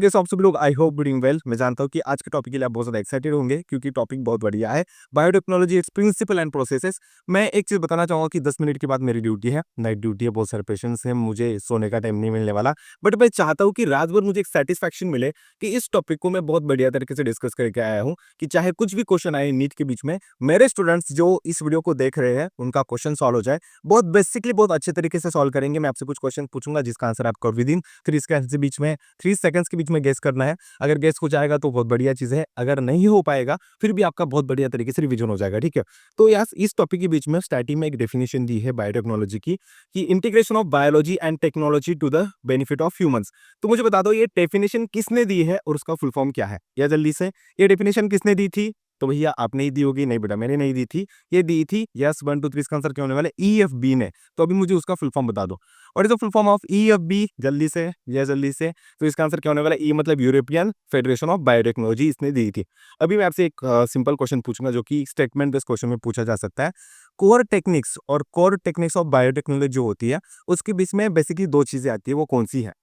कैसे आप सभी लोग? I hope doing well. मैं जानता हूँ कि आज के टॉपिक के लिए आप बहुत ज़्यादा एक्साइटेड होंगे क्योंकि टॉपिक बहुत बढ़िया है। Biotechnology, its principle and processes. मैं एक चीज़ बताना चाहूँगा कि 10 मिनट के बाद मेरी ड्यूटी है, नाइट ड्यूटी है, बहुत सारे पेशेंट्स हैं, मुझे सोने का टाइम नहीं मिलने वाला। बट मैं चाहता हूँ कि रात भर मुझे एक सैटिस्फैक्शन मिले कि इस टॉपिक को मैं बहुत बढ़िया तरीके से डिस्कस करके आया हूँ कि चाहे कुछ भी क्वेश्चन आए नीट के बीच में, मेरे स्टूडेंट्स जो इस वीडियो को देख रहे हैं, उनका क्वेश्चन सॉल्व हो जाए। बहुत बेसिकली बहुत अच्छे तरीके से सॉल्व करेंगे। मैं आपसे कुछ क्वेश्चन पूछूंगा जिसका आंसर आपको विदिन 3 सेकंड्स के बीच में 3 सेकंड्स के बीच में गेस करना है। अगर गेस हो जाएगा तो बहुत बढ़िया चीज़ है, अगर नहीं हो पाएगा फिर भी आपका बहुत बढ़िया तरीके से रिवीजन हो जाएगा, ठीक है? तो यार इस टॉपिक के बीच में स्टार्टिंग में एक डेफिनेशन दी है बायोटेक्नोलॉजी की कि integration of biology and technology to the benefit of humans. तो मुझे बता दो ये डेफिनेशन किसने दी है और उसका फुल फॉर्म क्या है? या जल्दी से ये डेफिनेशन किसने दी थी? तो भैया आपने ही दी होगी। नहीं बेटा मैंने नहीं दी थी, ये दी थी यस 1 2 3 इसका आंसर क्या होने वाला है? ईएफबी ने। तो अभी मुझे उसका फुल फॉर्म बता दो। What is the full form of EFB? जल्दी से, या जल्दी से। तो इसका आंसर क्या होने वाला है? ई मतलब यूरोपियन फेडरेशन ऑफ बायोटेक्नोलॉजी, इसने दी थी। अभी मैं आपसे एक सिंपल क्वेश्चन पूछूंगा जो कि स्टेटमेंट बेस्ड क्वेश्चन में पूछा जा सकता है। कोर टेक्निक्स ऑफ बायोटेक्नोलॉजी जो होती है उसके बीच में बेसिकली दो चीजें आती है, वो कौन सी है?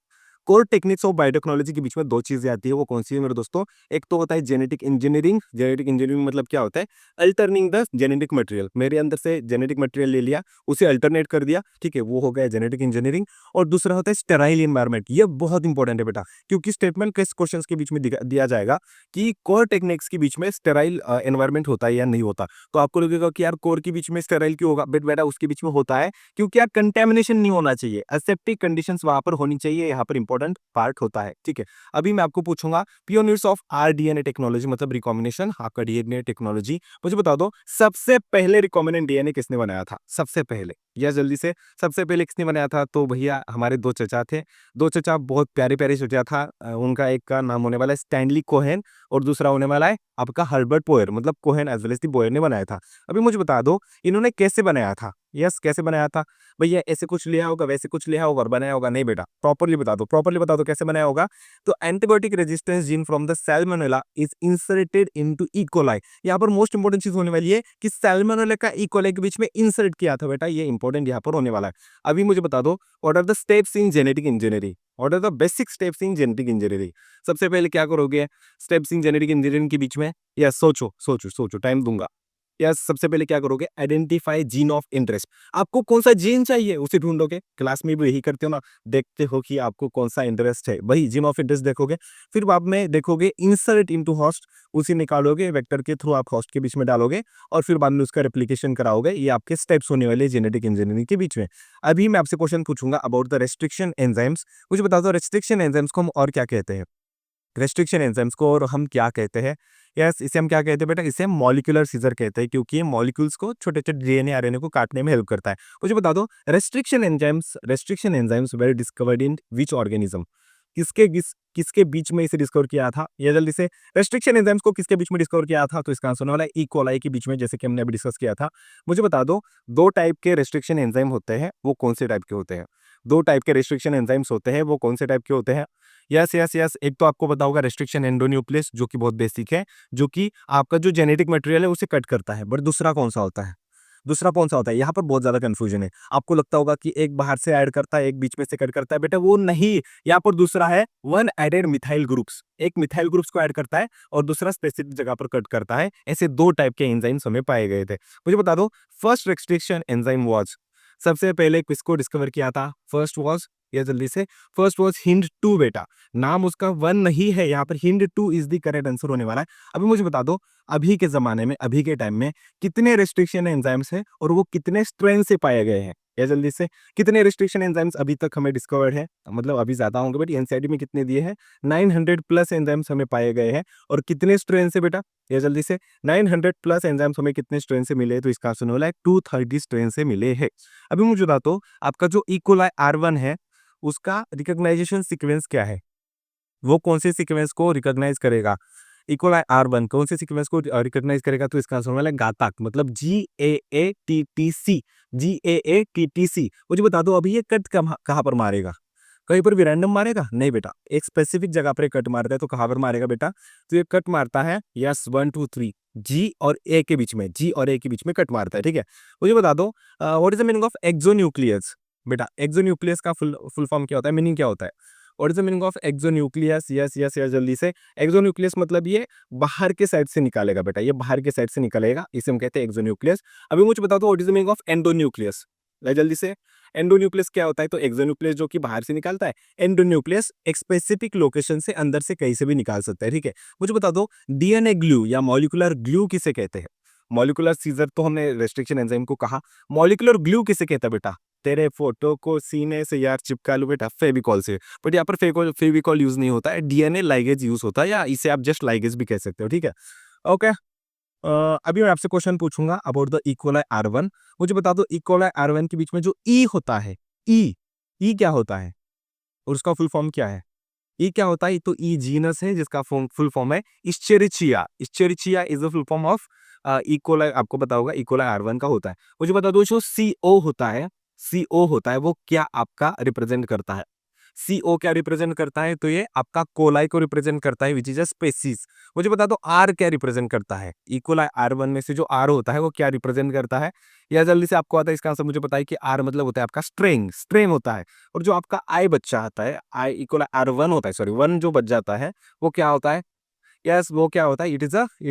कोर टेक्निक्स ऑफ बायोटेक्नोलॉजी के बीच में दो चीजें आती है, वो कौन सी है मेरे दोस्तों? एक तो होता है जेनेटिक इंजीनियरिंग। जेनेटिक इंजीनियरिंग मतलब क्या होता है? अल्टरनिंग द जेनेटिक मटेरियल। मेरे अंदर से जेनेटिक मटेरियल ले लिया, उसे अल्टरनेट कर दिया, ठीक है, वो हो गया जेनेटिक इंजीनियरिंग। और दूसरा होता है स्टेराइल इन्वायरमेंट। ये बहुत इंपॉर्टेंट है बेटा, क्योंकि स्टेटमेंट किस क्वेश्चन के बीच में दिया जाएगा कि कोर टेक्निक्स के बीच में स्टेराइल एनवायरमेंट होता है या नहीं होता। तो आपको लगेगा कि यार कोर के बीच में स्टेराइल क्यों होगा? बट बेटा उसके बीच में होता है क्योंकि यार कंटेमिनेशन नहीं होना चाहिए, एसेप्टिक कंडीशंस वहां पर होनी चाहिए, यहाँ पर इंपॉर्टेंट पार्ट होता है, ठीक है। अभी मैं आपको पूछूंगा पियोनियर्स ऑफ आरडीएनए टेक्नोलॉजी मतलब रिकॉम्बिनेशन, आपका डीएनए टेक्नोलॉजी। मुझे बता दो सबसे पहले रिकॉम्बिनेंट डीएनए किसने बनाया था? सबसे पहले, या जल्दी से, सबसे पहले किसने बनाया था? तो भैया हमारे दो चचा थे। दो चचा, बहुत प्यारे प्यारे चचा था। उनका एक का नाम होने वाला है स्टैनली कोहेन और दूसरा होने वाला है आपका हर्बर्ट पोयर, मतलब Cohen as well as the Boyer ने बनाया था। अभी मुझे बता दो इन्होंने कैसे बनाया था? यस कैसे बनाया था? भैया ऐसे कुछ लिया होगा, वैसे कुछ लिया होगा और बनाया होगा? नहीं बेटा, प्रॉपर्ली बता दो, प्रॉपर्ली बता दो कैसे बनाया होगा। तो antibiotic resistance gene from the Salmonella is inserted into E coli. यहाँ पर मोस्ट इंपोर्टेंट चीज होने वाली है कि सैल्मोनेला का ई कोलाई के बीच में इंसर्ट किया था बेटा, ये इंपॉर्टेंट यहाँ पर होने वाला है। अभी मुझे बता दो what are the steps in genetic engineering? What are the basic steps in genetic engineering? सबसे पहले क्या करोगे स्टेप्स इन जेनेटिक इंजीनियरिंग के बीच में? या सोचो सोचो सोचो, टाइम दूंगा। या सबसे पहले क्या करोगे? Identify gene of interest. आपको कौन सा जीन चाहिए उसे ढूंढोगे। क्लास में भी यही करते हो ना, देखते हो कि आपको कौन सा इंटरेस्ट है, वही जीन ऑफ इंटरेस्ट देखोगे। फिर बाद में देखोगे इंसर्ट इनटू होस्ट, उसे निकालोगे वेक्टर के थ्रू, आप होस्ट के बीच में डालोगे और फिर बाद में उसका रेप्लिकेशन कराओगे। ये आपके स्टेप्स होने वाले जेनेटिक इंजीनियरिंग के बीच में। अभी मैं आपसे क्वेश्चन पूछूंगा अबाउट द रेस्ट्रिक्शन एंजाइम्स। मुझे बता दो रेस्ट्रिक्शन एंजाइम्स को हम और क्या कहते हैं? रेस्ट्रिक्शन एंजाइम्स को और हम क्या कहते हैं? यस इसे हम क्या कहते हैं बेटा? इसे हम मॉलिक्यूलर सीजर कहते हैं क्योंकि ये मॉलिक्यूल्स को, छोटे छोटे डीएनए आरएनए को काटने में हेल्प करता है। मुझे बता दो restriction enzymes were discovered in which organism? किसके बीच में इसे डिस्कवर किया था? ये जल्दी से, रेस्ट्रिक्शन एंजाइम्स को किसके बीच में डिस्कवर किया था? तो इसका आंसर होने वाला है ई कोलाई के बीच में, जैसे कि हमने अभी डिस्कस किया था। मुझे बता दो दो टाइप के रेस्ट्रिक्शन एंजाइम होते हैं, वो कौन से टाइप के होते हैं? दो टाइप के रेस्ट्रिक्शन एंजाइम्स होते हैं, वो कौन से टाइप के होते हैं? यस यस यस, एक तो आपको पता होगा रेस्ट्रिक्शन एंडोन्यूक्लियस जो कि बहुत बेसिक है, जो कि आपका जो जेनेटिक मटेरियल है उसे कट करता है। बट दूसरा कौन सा होता है? दूसरा कौन सा होता है? यहाँ पर बहुत ज्यादा कंफ्यूजन है। आपको लगता होगा कि एक बाहर से ऐड करता है, एक बीच में से कट करता है, बेटा वो नहीं। यहाँ पर दूसरा है वन एडेड मिथाइल ग्रुप्स, एक मिथाइल ग्रुप्स को ऐड करता है और दूसरा स्पेसिफिक जगह पर कट करता है। ऐसे दो टाइप के एंजाइम्स हमें पाए गए थे। मुझे बता दो फर्स्ट रेस्ट्रिक्शन एंजाइम वाज, सबसे पहले किसको डिस्कवर किया था? फर्स्ट वाज, या जल्दी से, फर्स्ट वाज हिंड टू बेटा। नाम उसका वन नहीं है, यहाँ पर hind two is the correct answer होने वाला है। अभी मुझे बता दो अभी के जमाने में, अभी के टाइम में कितने रेस्ट्रिक्शन एंजाइम्स हैं और वो कितने स्ट्रेन से पाए गए हैं? या जल्दी से, कितने रेस्ट्रिक्शन एंजाइम्स अभी तक हमें डिस्कवर्ड है? मतलब अभी ज्यादा होंगे बट एनसीईआरटी में कितने दिए हैं? 900 प्लस एंजाइम्स हमें पाए गए हैं। और कितने स्ट्रेन से बेटा? या जल्दी से, 900 प्लस एंजाइम्स हमें कितने स्ट्रेन से मिले? तो इसका आंसर होना है 230 स्ट्रेन से मिले हैं। अभी मुझे बता दो आपका जो इकोलाई R1 है उसका रिकॉग्नाइजेशन सीक्वेंस क्या है? वो कौन से सीक्वेंस को रिकॉग्नाइज करेगा? इकोलाई R1 कौन से सीक्वेंस को रिकॉग्नाइज करेगा? तो इसका आंसर होने वाला है गाताक, मतलब GAATTC, GAATTC। मुझे बता दो अभी ये कट कहाँ पर मारेगा? कहीं पर भी रैंडम मारेगा? नहीं बेटा, एक स्पेसिफिक जगह पर कट मारता है। तो कहाँ पर मारेगा बेटा? तो ये कट मारता है यस 1 2 3 जी और ए के बीच में, जी और ए के बीच में कट मारता है, ठीक है। मुझे बता दो what is the meaning of exonuclease? बेटा एक्सोन्यूक्लियस का फुल फॉर्म क्या होता है, मीनिंग क्या होता है? What is the meaning of exonuclease? Yes yes yes, जल्दी से। एक्सोन्यूक्लियस मतलब ये बाहर के साइड से निकालेगा बेटा, ये बाहर के साइड से निकलेगा, इसे हम कहते हैं एक्सोन्यूक्लियस। अभी मुझे बता दो what is the meaning of endonuclease? जल्दी से। एंडोन्यूक्लियस क्या होता है? तो एक्सोन्यूक्लियस जो कि बाहर से निकालता है, एंडोन्यूक्लियस एक स्पेसिफिक लोकेशन से अंदर से कहीं से भी निकाल सकता है, ठीक है। मुझे बता दो डीएनए ग्लू या मॉलिक्यूलर ग्लू किसे कहते हैं? मॉलिक्यूलर सीजर तो हमने रेस्ट्रिक्शन एंजाइम को कहा, मॉलिक्यूलर ग्लू किसे कहता है बेटा? तेरे फोटो को सीने से यार चिपका लो बेटा फेविकॉल से, बट यहाँ पर फेविकॉल यूज नहीं होता है, डीएनए लाइगेज यूज होता है, या इसे आप जस्ट लाइगेज भी कह सकते हो, ठीक है। ओके, अभी मैं आपसे क्वेश्चन पूछूंगा अबाउट द इकोलाई R1। मुझे बता दो इकोलाई R1 के बीच में जो ई होता है, ई क्या होता है और उसका फुल फॉर्म क्या है? ई क्या होता है? तो ई जीनस है जिसका फुल फॉर्म है Escherichia. Escherichia is the full form of E coli, आपको पता होगा इकोलाई R1 का होता है। मुझे बता दो जो CO होता है, CO होता है वो क्या आपका रिप्रेजेंट करता है? CO क्या रिप्रेजेंट करता है? तो ये आपका कोलाई को रिप्रेजेंट करता है विच इज अ स्पेसीज। मुझे बता दो R क्या रिप्रेजेंट करता है? इकोलाई R1 में से जो R होता है वो क्या रिप्रेजेंट करता है? या जल्दी से आपको आता है इसका आंसर मुझे बताइए कि R मतलब होता है आपका स्ट्रेंग होता है। और जो आपका I बच्चा आता है, I इकोलाई R1 होता है, सॉरी 1 जो बच जाता है वो क्या होता है? यस, वो क्या होता है? It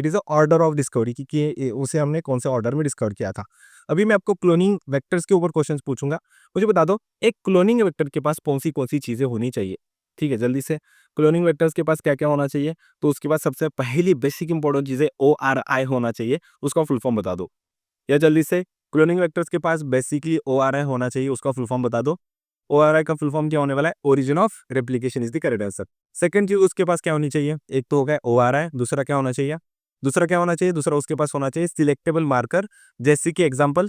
is a order of discovery, क्योंकि उसे हमने कौन से ऑर्डर में डिस्कवर किया था। अभी मैं आपको क्लोनिंग वेक्टर्स के ऊपर क्वेश्चंस पूछूंगा। मुझे बता दो एक क्लोनिंग वेक्टर के पास कौन सी चीजें होनी चाहिए? ठीक है, जल्दी से। क्लोनिंग वेक्टर्स के पास क्या क्या होना चाहिए? तो उसके पास सबसे पहली बेसिक इंपॉर्टेंट चीज है ORI होना चाहिए, उसका फुल फॉर्म बता दो। या जल्दी से, क्लोनिंग वेक्टर्स के पास बेसिकली ORI होना चाहिए, उसका फुल फॉर्म बता दो। ORI का फुल फॉर्म क्या होने वाला है? Origin of replication is the correct answer. Second चीज उसके पास क्या होनी चाहिए? एक तो हो गया ORI, दूसरा क्या होना चाहिए? दूसरा उसके पास होना चाहिए सिलेक्टेबल मार्कर, जैसे कि एग्जांपल,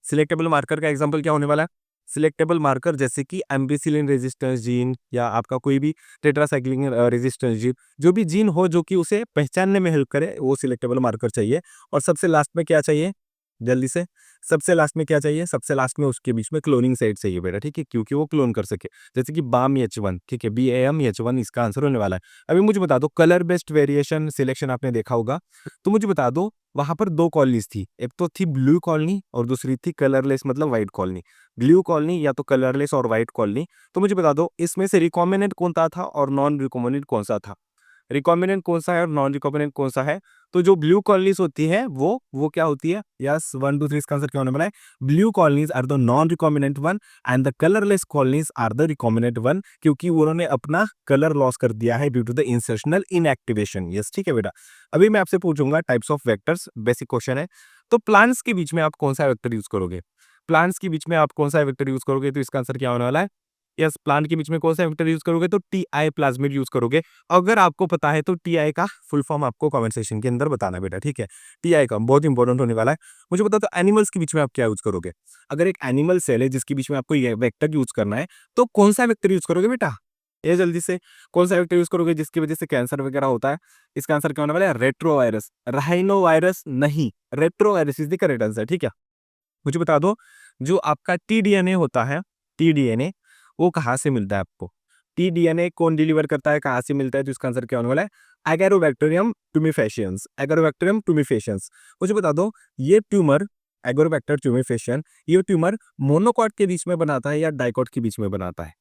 सिलेक्टेबल मार्कर का एग्जांपल क्या होने वाला है? सिलेक्टेबल मार्कर जैसे कि एम्पिसिलिन रेजिस्टेंस जीन, या आपका कोई भी टेट्रासाइक्लिन रेजिस्टेंस जीन, जो भी जीन हो जो कि उसे पहचानने में हेल्प करे, वो सिलेक्टेबल मार्कर चाहिए। और सबसे लास्ट में क्या चाहिए? जल्दी से, सबसे लास्ट में क्या चाहिए? सबसे लास्ट में उसके बीच में क्लोनिंग साइट चाहिए बेटा, ठीक है, क्योंकि वो क्लोन कर सके, जैसे कि BAM-H1, ठीक है, BAM-H1 इसका आंसर होने वाला है। अभी मुझे बता दो कलर बेस्ड वेरिएशन सिलेक्शन आपने देखा होगा, तो मुझे बता दो वहां पर दो कॉलोनीज थी, एक तो थी ब्लू कॉलोनी और दूसरी थी कलरलेस मतलब व्हाइट कॉलोनी। ब्लू कॉलोनी या तो कलरलेस और व्हाइट कॉलोनी, तो मुझे बता दो इसमें से रिकॉम्बिनेंट कौन सा था और नॉन रिकॉम्बिनेंट कौन सा था? रिकॉम्बिनेंट कौन सा है और नॉन रिकॉम्बिनेंट कौन सा है? तो जो ब्लू कॉलोनीज होती है वो क्या होती है? यस, 1 2 3 इसका आंसर क्या होने वाला है? Blue colonies are the non recombinant one and the colourless colonies are the recombinant one, क्योंकि उन्होंने अपना कलर लॉस कर दिया है due to the insertional inactivation. Yes, ठीक है बेटा। अभी मैं आपसे पूछूंगा types of vectors, basic question है। तो प्लांट्स के बीच में आप कौन सा वेक्टर यूज करोगे? प्लांट्स के बीच में आप कौन सा वेक्टर यूज करोगे? तो इसका आंसर क्या होने वाला है? यस, प्लांट के बीच में कौन सा वेक्टर यूज करोगे? तो TI प्लाज्मिड यूज करोगे। अगर आपको पता है तो TI का फुल फॉर्म आपको कमेंट सेक्शन के अंदर बताना बेटा, ठीक है। TI का बहुत इंपॉर्टेंट होने वाला है। मुझे बता दो एनिमल्स के बीच में आप क्या यूज करोगे? अगर एक एनिमल सेल है जिसके बीच में आपको ये वेक्टर यूज करना है, तो कौन सा वेक्टर यूज करोगे बेटा? ये जल्दी से, कौन सा वेक्टर यूज करोगे जिसकी वजह से कैंसर वगैरह होता है? इसका आंसर क्या होने वाला है? रेट्रोवायरस, राइनोवायरस नहीं, retrovirus is the correct answer, ठीक है। मुझे बता दो जो आपका TDNA होता है, TDNA वो कहाँ से मिलता है आपको? TDNA कौन डिलीवर करता है, कहाँ से मिलता है? तो इसका आंसर क्या होने वाला है? एगारोबैक्टीरियम ट्यूमेफेशियंस, एगारोबैक्टीरियम ट्यूमेफेशियंस। मुझे बता दो ये ट्यूमर, एगारोबैक्टर ट्यूमेफेशियन, ये ट्यूमर मोनोकॉट के बीच में बनाता है या डाइकॉट के बीच में बनाता है?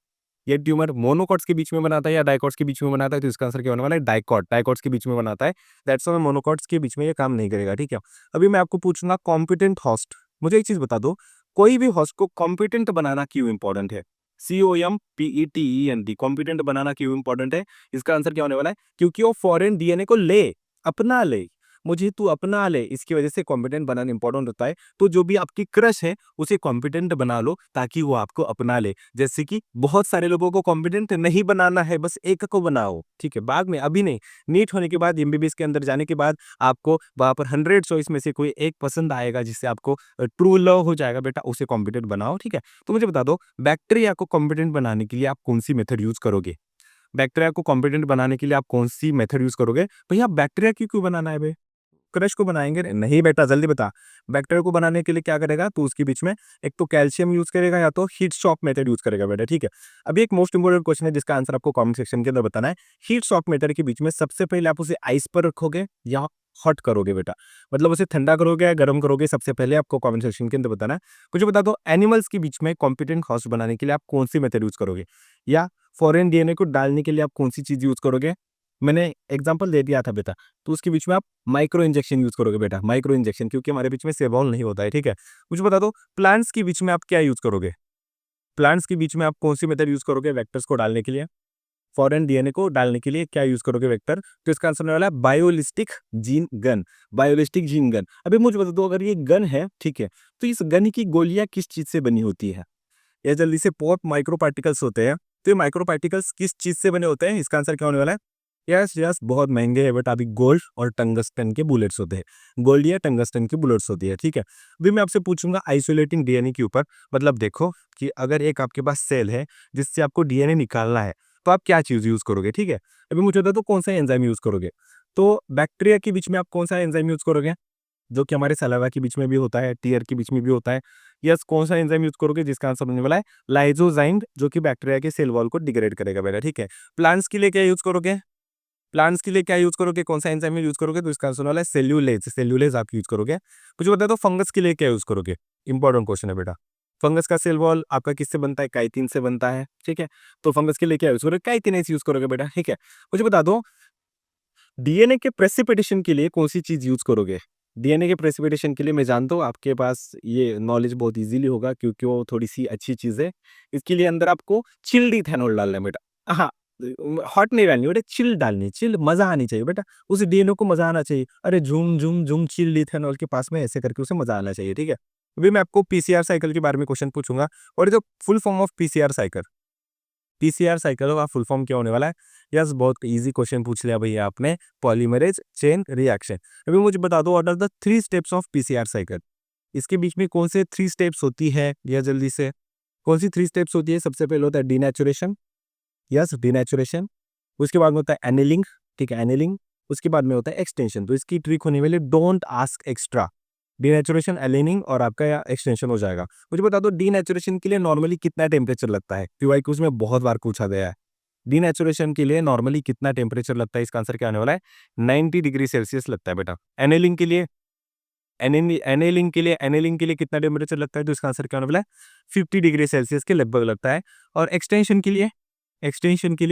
ये ट्यूमर मोनोकॉट्स के बीच में बनाता है या डाइकॉट्स के बीच में बनाता है? तो इसका आंसर क्या होने वाला है? डाइकॉट्स के बीच में बनाता है। दैट्स व्हाई मोनोकॉट्स के बीच में ये काम नहीं करेगा, ठीक है। अभी मैं आपको पूछूंगा कॉम्पिटेंट होस्ट। मुझे एक चीज बता दो, कोई भी होस्ट को कॉम्पिटेंट बनाना क्यों इंपॉर्टेंट है? COMPETENT, कॉम्पिटेंट बनाना क्यों इंपॉर्टेंट है? इसका आंसर क्या होने वाला है? क्योंकि वो फॉरेन DNA को ले, अपना ले, मुझे तू अपना ले, इसकी वजह से कॉम्पिटेंट बनाना इंपॉर्टेंट होता है। तो जो भी आपकी क्रश है उसे कॉम्पिटेंट बना लो ताकि वो आपको अपना ले। जैसे कि बहुत सारे लोगों को कॉम्पिटेंट नहीं बनाना है, बस एक को बनाओ, ठीक है। बाद में, अभी नहीं, नीट होने के बाद, MBBS के अंदर जाने के बाद आपको वहां पर 100 चॉइस में से कोई एक पसंद आएगा जिससे आपको ट्रू लव हो जाएगा बेटा, उसे कॉम्पिटेंट बनाओ, ठीक है। तो मुझे बता दो बैक्टीरिया को कॉम्पिटेंट बनाने के लिए आप कौन सी मेथड यूज करोगे? बैक्टीरिया को कॉम्पिटेंट बनाने के लिए आप कौन सी मेथड यूज करोगे? भैया बैक्टीरिया की क्यों बनाना है बे? क्रश को बनाएंगे नहीं बेटा, जल्दी बता। बैक्टीरिया को बनाने के लिए क्या करेगा? तो उसके बीच में एक तो कैल्शियम यूज करेगा या तो हीट शॉक मेथड यूज करेगा बेटा, ठीक है। अभी एक मोस्ट इंपोर्टेंट क्वेश्चन है जिसका आंसर आपको कमेंट सेक्शन के अंदर बताना है। हीट शॉक मेथड के बीच में सबसे पहले आप उसे आइस पर रखोगे या हॉट करोगे बेटा? मतलब उसे ठंडा करोगे या गर्म करोगे, सबसे पहले आपको कमेंट सेक्शन के अंदर बताना है। मुझे बता दो एनिमल्स के बीच में कॉम्पिटेंट होस्ट बनाने के लिए आप कौन सी मेथड यूज करोगे? या फॉरेन डीएनए को डालने के लिए आप कौन सी चीज़ यूज़ करोगे? मैंने एग्जांपल दे दिया था बेटा, तो उसके बीच में आप माइक्रो इंजेक्शन यूज़ करोगे बेटा, माइक्रो इंजेक्शन, क्योंकि हमारे बीच में सेबॉल नहीं होता है, ठीक है? मुझे बता दो प्लांट्स के बीच में आप क्या यूज़ करोगे? प्लांट्स के बीच में आप कौन सी मेथड यूज़ करोगे वेक्टर्स को डालने के लिए? फॉरेन डीएनए को डालने के लिए क्या यूज़ करोगे वेक्टर? तो इसका आंसर होने वाला है biolistic gene gun, biolistic gene gun. अभी मुझे बता दो अगर ये गन है, ठीक है, तो इस गन की गोलियाँ किस चीज़ से बनी होती है? या जल्दी से पॉप माइक्रो पार्टिकल्स होते हैं, तो ये माइक्रो पार्टिकल्स किस चीज़ से बने होते हैं? इसका आंसर क्या होने वाला है? यस, यस, बहुत महँगे हैं बट अभी गोल्ड और टंगस्टन के बुलेट्स होते हैं। गोल्ड या टंगस्टन की बुलेट्स होती है, ठीक है? अभी मैं आपसे पूछूँगा आइसोलेटिंग डीएनए के ऊपर, मतलब देखो कि अगर एक आपके पास सेल है, जिससे आपको डीएनए निकालना है, तो आप क्या चीज़ यूज़ करोगे, ठीक है? अभी मुझे बता दो कौन-सा एंजाइम यूज़ करोगे? तो बैक्टीरिया के बीच में आप कौन-सा एंजाइम यूज़ करोगे? जो कि हमारे सलाइवा के बीच में भी होता है, टीयर के बीच में भी होता है। यस, कौन-सा एंजाइम यूज़ करोगे? जिसका आंसर होने वाला है लाइसोज़ाइम, जो कि बैक्टीरिया के सेल वॉल को डिग्रेड करेगा बेटा, ठीक है? प्लांट्स के लिए क्या यूज़ करोगे? प्लांट्स के लिए क्या यूज़ करोगे? कौन-सा एंजाइम यूज़ करोगे? तो इसका आंसर होने वाला है सेल्यूलेज़, सेल्यूलेज़ आप यूज़ करोगे। मुझे बता दो फंगस के लिए क्या यूज़ करोगे? इंपॉर्टेंट क्वेश्चन है बेटा। फंगस का सेल वॉल आपका किससे बनता है? काइटिन से बनता है, ठीक है? तो फंगस के लिए क्या यूज़ करोगे? काइटिनेज यूज़ करोगे बेटा, ठीक है? मुझे बता दो डीएनए के प्रेसिपिटेशन के लिए कौन-सी चीज़ यूज़ करोगे? डीएनए के प्रेसिपिटेशन के लिए मैं जानता हूँ आपके पास ये नॉलेज बहुत ईज़िली होगा क्योंकि वो थोड़ी-सी अच्छी चीज़ है। इसके लिए अंदर आपको चिल्ड इथेनॉल डालना है बेटा। हाँ, हॉट नहीं डालनी बेटा, चिल डालनी है, चिल मज़ा आनी चाहिए बेटा। उस डीएनए को मज़ा आना चाहिए। अरे झूम, झूम, झूम चिल्ड इथेनॉल के पास में ऐसे करके उसे मज़ा आना चाहिए, ठीक है? अभी मैं आपको पीसीआर साइकिल के बारे में क्वेश्चन पूछूँगा और ये जो full form of PCR cycle, PCR cycle का फुल फॉर्म क्या होने वाला है? यस, बहुत इजी क्वेश्चन पूछ लिया भैया आपने। Polymerase chain reaction. अभी मुझे बता दो what are the 3 steps of PCR cycle? इसके बीच में कौन से 3 स्टेप्स होती है? या जल्दी से कौन सी 3 स्टेप्स होती है? सबसे पहले होता है डीनेचुरेशन, यस डीनेचुरेशन। उसके बाद में होता है एनेलिंग, ठीक है एनेलिंग। उसके बाद में होता है एक्सटेंशन। तो इसकी ट्रिक होने वाली don't ask extra. Denaturation, annealing और आपका या एक्सटेंशन हो जाएगा। मुझे बता दो डीनेचुरेशन के लिए नॉर्मली कितना टेम्परेचर लगता है? पीवाईक्यूज में बहुत बार पूछा गया है। डीनेचुरेशन के लिए नॉर्मली कितना टेम्परेचर लगता है? इसका आंसर क्या आने वाला है? 90 डिग्री सेल्सियस लगता है बेटा। एनेलिंग के लिए एनेलिंग के लिए कितना टेम्परेचर लगता है? तो इसका आंसर क्या होने वाला है? 50 डिग्री सेल्सियस के लगभग लगता है। और एक्सटेंशन के लिए एक्सटेंशन के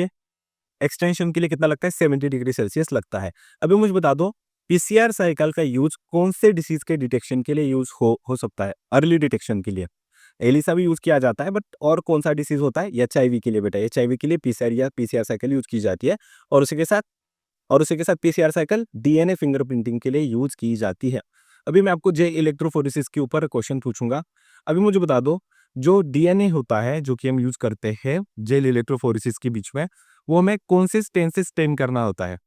लिए कितना लगता है? 70 डिग्री सेल्सियस लगता है। अभी मुझे बता दो पीसीआर साइकिल का यूज़ कौन से डिसीज़ के डिटेक्शन के लिए यूज़ हो सकता है? अर्ली डिटेक्शन के लिए। एलिसा भी यूज़ किया जाता है बट और कौन-सा डिसीज़ होता है? एचआईवी के लिए बेटा, एचआईवी के लिए पीसीआर या पीसीआर साइकिल यूज़ की जाती है और उसी के साथ पीसीआर साइकिल डीएनए फिंगरप्रिंटिंग के लिए यूज़ की जाती है। अभी मैं आपको जे इलेक्ट्रोफोरेसिस के ऊपर क्वेश्चन पूछूँगा। अभी मुझे बता दो जो डीएनए होता है, जो कि हम यूज़ करते हैं जेल इलेक्ट्रोफोरेसिस के बीच में, वो हमें कौन से स्टेन से स्टेन करना होता है?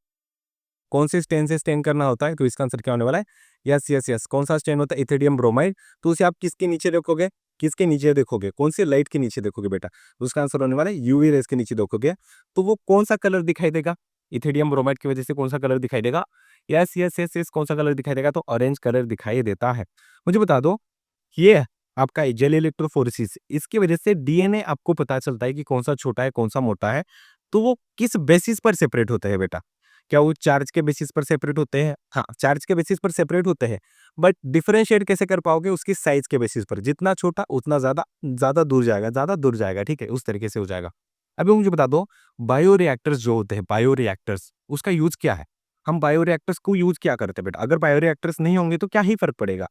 कौन से स्टेन से स्टेन करना होता है? तो इसका आंसर क्या होने वाला है? Yes, yes, yes. कौन-सा स्टेन होता है? Ethidium bromide. तो उसे आप किसके नीचे देखोगे? किसके नीचे देखोगे? कौन सी लाइट के नीचे देखोगे बेटा? तो उसका आंसर होने वाला है यूवी रेज़ के नीचे देखोगे। तो वो कौन-सा कलर दिखाई देगा? इथिडियम ब्रोमाइड की वजह से कौन-सा कलर दिखाई देगा? Yes, yes, yes, yes. कौन-सा कलर दिखाई देगा? तो ऑरेंज कलर दिखाई देता है। मुझे बता दो ये आपका जेल इलेक्ट्रोफोरेसिस इसकी वजह से डीएनए आपको पता चलता है कि कौन-सा छोटा है, कौन-सा मोटा है। तो वो किस बेसिस पर सेपरेट होते हैं बेटा? क्या वो चार्ज के बेसिस पर सेपरेट होते हैं? हाँ, चार्ज के बेसिस पर सेपरेट होते हैं, बट डिफरेंशिएट कैसे कर पाओगे? उसकी साइज़ के बेसिस पर। जितना छोटा उतना ज़्यादा ज़्यादा दूर जाएगा, ज़्यादा दूर जाएगा, ठीक है? उस तरीके से हो जाएगा। अभी मुझे बता दो बायोरिएक्टर्स जो होते हैं, बायोरिएक्टर्स उसका यूज़ क्या है? हम बायोरिएक्टर्स को यूज़ क्या करते हैं बेटा? अगर बायोरिएक्टर्स नहीं होंगे तो क्या ही फ़र्क पड़ेगा?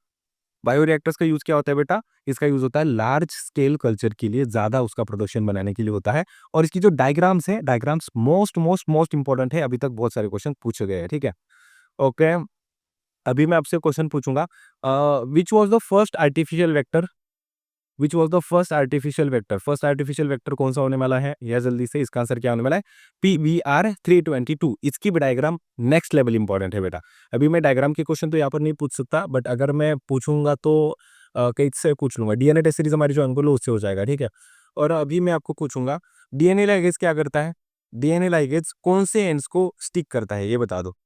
बायोरिएक्टर्स का यूज़ क्या होता है बेटा? इसका यूज़ होता है लार्ज स्केल कल्चर के लिए, ज़्यादा उसका प्रोडक्शन बनाने के लिए होता है और इसकी जो डायग्राम्स है, diagrams most most most important है, अभी तक बहुत सारे क्वेश्चन पूछे गए हैं, ठीक है? ओके, अभी मैं आपसे क्वेश्चन पूछूँगा which was the first artificial vector? Which was the first artificial vector? First artificial vector कौन-सा होने वाला है? या जल्दी से इसका आंसर क्या होने वाला है? पीवीआर 322 इसकी भी डायग्राम नेक्स्ट लेवल इम्पोर्टेंट है बेटा। अभी मैं डायग्राम के क्वेश्चन तो यहाँ पर नहीं पूछ सकता बट अगर मैं पूछूँगा तो कहीं से पूछ लूँगा। डीएनए टेस्ट सीरीज़ हमारी जो अंकुल है उससे हो जाएगा, ठीक है? और अभी मैं आपको पूछूँगा डीएनए लाइगेज क्या करता है? डीएनए लाइगेज कौन से एंड्स को स्टिक करता है? ये बता दो।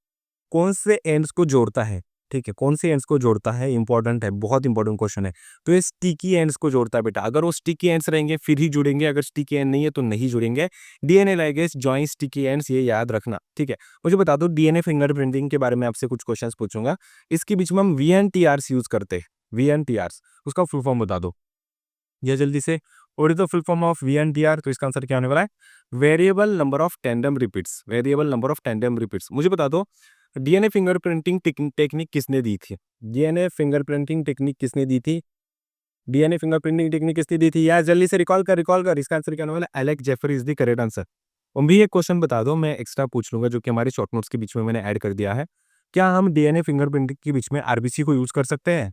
कौन से एंड्स को जोड़ता है? ठीक है, कौन से एंड्स को जोड़ता है? इंपॉर्टेंट है, बहुत इंपॉर्टेंट क्वेश्चन है। तो ये स्टिकी एंड्स को जोड़ता है बेटा। अगर वो स्टिकी एंड्स रहेंगे फिर ही जुड़ेंगे, अगर स्टिकी एंड नहीं है तो नहीं जुड़ेंगे। DNA ligase join sticky ends ये याद रखना, ठीक है? मुझे बता दो डीएनए फिंगरप्रिंटिंग के बारे में आपसे कुछ क्वेश्चंस पूछूंगा। इसके बीच में हम वीएनटीआरस यूज करते हैं। वीएनटीआरस उसका फुल फॉर्म बता दो। या जल्दी से what is the full form of VNTR? तो इसका आंसर क्या होने वाला है? Variable number of tandem repeats. Variable number of tandem repeats. मुझे बता दो, डीएनए फिंगरप्रिंटिंग टेक्निक किसने दी थी? डीएनए फिंगरप्रिंटिंग टेक्निक किसने दी थी? डीएनए फिंगरप्रिंटिंग टेक्निक किसने दी थी यार? जल्दी से रिकॉल कर, रिकॉल कर। इसका आंसर क्या होने वाला है? Alex Jeffrey is the correct answer. और भी एक क्वेश्चन बता दो, मैं एक्स्ट्रा पूछ लूंगा जो कि हमारे शॉर्ट नोट्स के बीच में मैंने ऐड कर दिया है। क्या हम डीएनए फिंगरप्रिंटिंग के बीच में आरबीसी को यूज कर सकते हैं?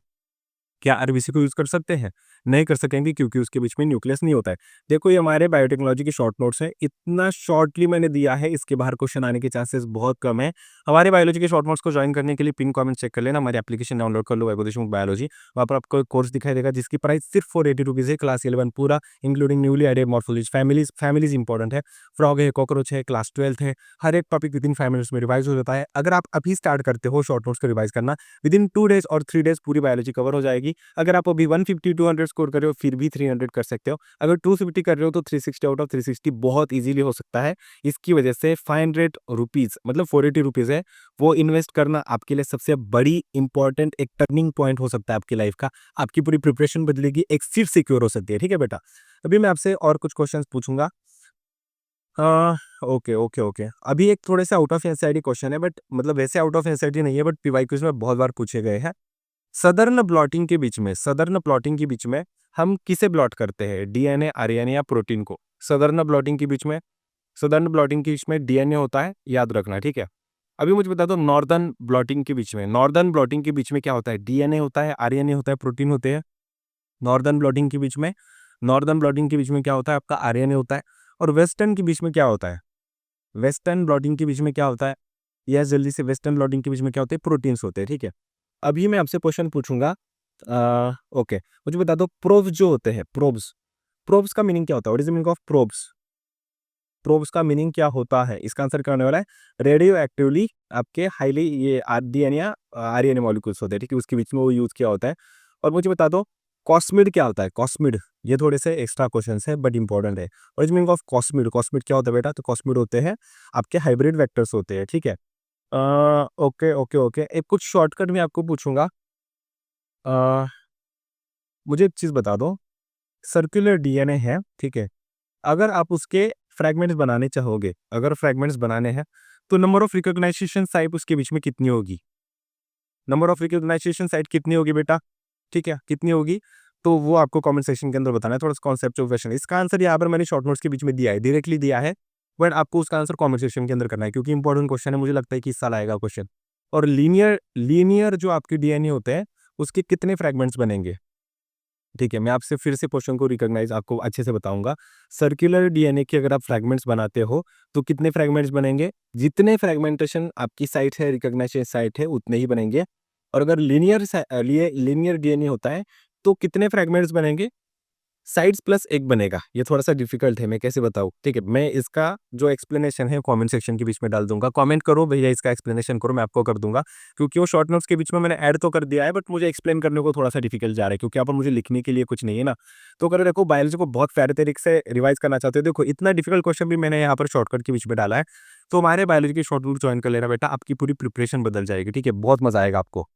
क्या आरबीसी को यूज़ कर सकते हैं? नहीं कर सकेंगे क्योंकि उसके बीच में न्यूक्लियस नहीं होता है। देखो ये हमारे बायोटेक्नोलॉजी के शॉर्ट नोट्स हैं, इतना शॉर्टली मैंने दिया है, इसके बाहर क्वेश्चन आने के चांसेस बहुत कम है। हमारे बायोलॉजी के शॉर्ट नोट्स को जॉइन करने के लिए पिन कमेंट चेक कर लेना, हमारी एप्लीकेशन डाउनलोड कर लो वैभव देशमुख बायोलॉजी। वहाँ पर आपको कोर्स दिखाई देगा जिसकी प्राइस सिर्फ 480 रुपीज़ है, क्लास 11 पूरा including newly added morphology. Families important है, फ्रॉग है, कॉकरोच है, क्लास 12th है, हर एक टॉपिक विदिन 5 मिनट्स में रिवाइज हो जाता है। अगर आप अभी स्टार्ट करते हो शॉर्ट नोट्स को रिवाइज करना, विदिन 2 डेज और 3 डेज पूरी बायोलॉजी कवर हो जाएगी। अगर आप अभी 150 200 स्कोर कर रहे हो फिर भी 300 कर सकते हो। अगर 250 कर रहे हो तो 360 आउट ऑफ 360 बहुत इजीली हो सकता है। इसकी वजह से 500 रुपीज़ मतलब 480 रुपीज़ है, वो इन्वेस्ट करना आपके लिए सबसे बड़ी इंपॉर्टेंट एक टर्निंग पॉइंट हो सकता है आपकी लाइफ का। आपकी पूरी प्रिपरेशन बदलेगी, एक सीट सिक्योर हो सकती है। ठीक है बेटा, अभी मैं आपसे और कुछ क्वेश्चंस पूछूंगा। ओके ओके ओके, अभी एक थोड़े से आउट ऑफ एनसीईआरटी क्वेश्चन है, बट मतलब वैसे आउट ऑफ एनसीईआरटी नहीं है, बट पीवाईक्यूज में बहुत बार पूछे गए हैं। सदर्न ब्लॉटिंग के बीच में हम किसे ब्लॉट करते हैं? डीएनए, आरएनए या प्रोटीन को? सदर्न ब्लॉटिंग के बीच में सदर्न ब्लॉटिंग के बीच में डीएनए होता है, याद रखना, ठीक है। अभी मुझे बता दो, नॉर्दर्न ब्लॉटिंग के बीच में क्या होता है? डीएनए होता है, आरएनए होता है, प्रोटीन होते हैं। नॉर्दर्न ब्लॉटिंग के बीच में नॉर्दर्न ब्लॉटिंग के बीच में क्या होता है? आपका आरएनए होता है। और वेस्टर्न के बीच में क्या होता है? वेस्टर्न ब्लॉटिंग के बीच में क्या होता है? यस, जल्दी से, वेस्टर्न ब्लॉटिंग के बीच में क्या होते हैं? प्रोटीन्स होते हैं, ठीक है। अभी मैं आपसे क्वेश्चन पूछूंगा। ओके, मुझे बता दो, प्रोब्स जो होते हैं, प्रोब्स का मीनिंग क्या होता है? What is the meaning of probes? Probes का मीनिंग क्या होता है? इसका आंसर क्या होने वाला है? रेडियो एक्टिवली आपके हाईली ये आरडीएन या आरएनए मॉलिक्यूल्स होते हैं, ठीक है, उसके बीच में वो यूज किया होता है। और मुझे बता दो, कॉस्मिड क्या होता है? कॉस्मिड, ये थोड़े से एक्स्ट्रा क्वेश्चन है बट इंपॉर्टेंट है। What is meaning of cosmid? Cosmid क्या होता है बेटा? तो कॉस्मिड होते हैं आपके हाइब्रिड वेक्टर्स होते हैं, ठीक है। ओके ओके ओके, एक कुछ शॉर्टकट मैं आपको पूछूंगा। अ, मुझे एक चीज बता दो, सर्कुलर डीएनए है, ठीक है, अगर आप उसके फ्रैगमेंट्स बनाने चाहोगे, अगर फ्रैगमेंट्स बनाने हैं, तो नंबर ऑफ रिकॉग्नाइजेशन साइट उसके बीच में कितनी होगी? नंबर ऑफ रिकॉग्नाइजेशन साइट कितनी होगी बेटा? ठीक है, कितनी होगी? तो वो आपको कमेंट सेक्शन के अंदर बताना है, थोड़ा सा कॉन्सेप्चुअल क्वेश्चन है। इसका आंसर यहाँ पर मैंने शॉर्ट नोट्स के बीच में दिया है, डायरेक्टली दिया है, बट आपको उसका आंसर कमेंट सेक्शन के अंदर करना है क्योंकि इंपॉर्टेंट क्वेश्चन है, मुझे लगता है कि इस साल आएगा क्वेश्चन। और लीनियर लीनियर जो आपके डीएनए होते हैं, उसके कितने फ्रैगमेंट्स बनेंगे? ठीक है, मैं आपसे फिर से क्वेश्चन को रिकॉग्नाइज आपको अच्छे से बताऊंगा। सर्कुलर डीएनए के अगर आप फ्रैगमेंट्स बनाते हो तो कितने फ्रैगमेंट्स बनेंगे? जितने फ्रैगमेंटेशन आपकी साइट है, रिकॉग्नाइजेशन साइट है, उतने ही बनेंगे। और अगर लीनियर डीएनए होता है तो कितने फ्रैगमेंट्स बनेंगे? साइड्स प्लस एक बनेगा। ये थोड़ा सा डिफिकल्ट है, मैं कैसे बताऊँ? ठीक है, मैं इसका जो एक्सप्लेनेशन है कमेंट सेक्शन के बीच में डाल दूंगा। कमेंट करो भैया, इसका एक्सप्लेनेशन करो, मैं आपको कर दूंगा, क्योंकि वो शॉर्ट नोट्स के बीच में मैंने ऐड तो कर दिया है, बट मुझे एक्सप्लेन करने को थोड़ा सा डिफिकल्ट जा रहा है क्योंकि यहाँ पर मुझे लिखने के लिए कुछ नहीं है ना। तो अगर देखो बायोलॉजी को बहुत प्यारे तरीके से रिवाइज करना चाहते हो, देखो इतना डिफिकल्ट क्वेश्चन भी मैंने यहाँ पर शॉर्टकट के बीच में डाला है। तो हमारे बायोलॉजी के शॉर्ट नोट ज्वाइन कर लेना बेटा, आपकी पूरी प्रिपरेशन बदल जाएगी, ठीक है, बहुत मजा आएगा आपको।